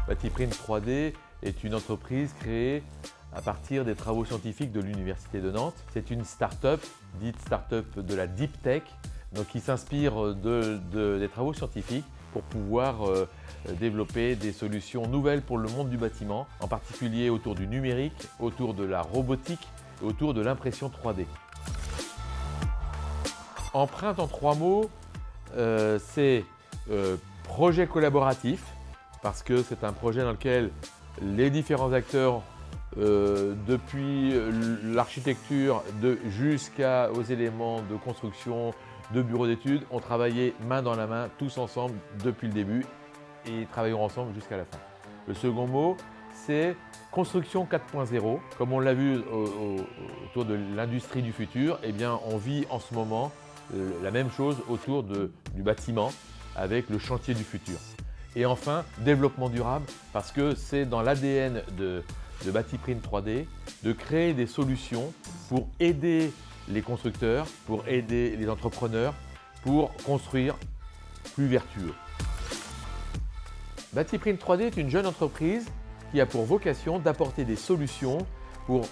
Batiprint 3D est une entreprise créée à partir des travaux scientifiques de l'Université de Nantes. C'est une start-up, dite start-up de la Deep Tech, donc qui s'inspire des travaux scientifiques pour pouvoir développer des solutions nouvelles pour le monde du bâtiment, en particulier autour du numérique, autour de la robotique et autour de l'impression 3D. Empreinte en 3 mots, c'est projet collaboratif, parce que c'est un projet dans lequel les différents acteurs, depuis l'architecture jusqu'aux éléments de construction, de bureaux d'études, ont travaillé main dans la main, tous ensemble depuis le début et travailleront ensemble jusqu'à la fin. Le second mot, c'est construction 4.0. Comme on l'a vu autour de l'industrie du futur, eh bien, on vit en ce moment la même chose autour du bâtiment avec le chantier du futur. Et enfin, développement durable, parce que c'est dans l'ADN de Batiprint 3D de créer des solutions pour aider les constructeurs, pour aider les entrepreneurs, pour construire plus vertueux. Batiprint 3D est une jeune entreprise qui a pour vocation d'apporter des solutions pour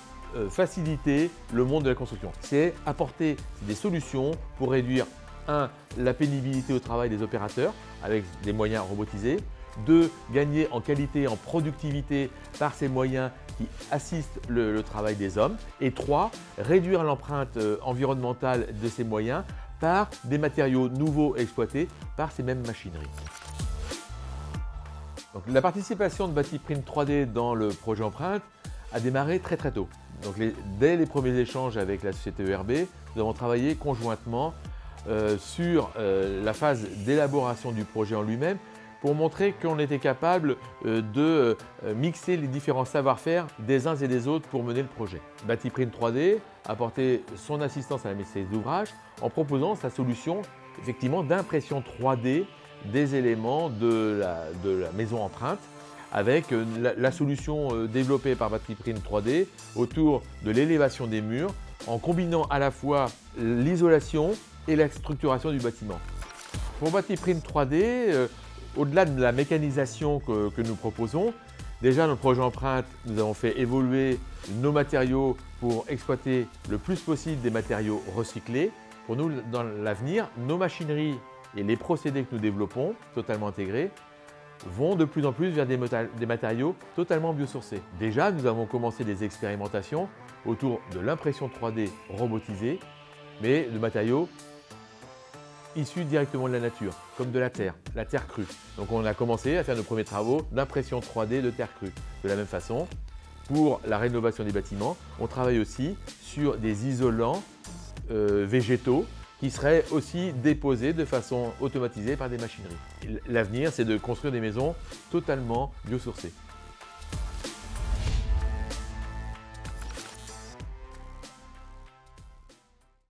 faciliter le monde de la construction. C'est apporter des solutions pour réduire 1. La pénibilité au travail des opérateurs avec des moyens robotisés. 2. Gagner en qualité, en productivité par ces moyens qui assistent le travail des hommes. Et 3. Réduire l'empreinte environnementale de ces moyens par des matériaux nouveaux exploités par ces mêmes machineries. Donc, la participation de Batiprint 3D dans le projet Empreinte a démarré très tôt. Donc, dès les premiers échanges avec la société ERB, nous avons travaillé conjointement sur la phase d'élaboration du projet en lui-même pour montrer qu'on était capable de mixer les différents savoir-faire des uns et des autres pour mener le projet. Batiprint 3D a apporté son assistance à la maîtrise d'ouvrage en proposant sa solution effectivement d'impression 3D des éléments de la maison Empreinte avec la solution développée par Batiprint 3D autour de l'élévation des murs en combinant à la fois l'isolation et la structuration du bâtiment. Pour Batiprint 3D, au-delà de la mécanisation que nous proposons, déjà dans le projet Empreinte, nous avons fait évoluer nos matériaux pour exploiter le plus possible des matériaux recyclés. Pour nous, dans l'avenir, nos machineries et les procédés que nous développons, totalement intégrés, vont de plus en plus vers des matériaux totalement biosourcés. Déjà, nous avons commencé des expérimentations autour de l'impression 3D robotisée, mais de matériaux issus directement de la nature, comme de la terre crue. Donc on a commencé à faire nos premiers travaux d'impression 3D de terre crue. De la même façon, pour la rénovation des bâtiments, on travaille aussi sur des isolants végétaux qui seraient aussi déposés de façon automatisée par des machineries. L'avenir, c'est de construire des maisons totalement biosourcées.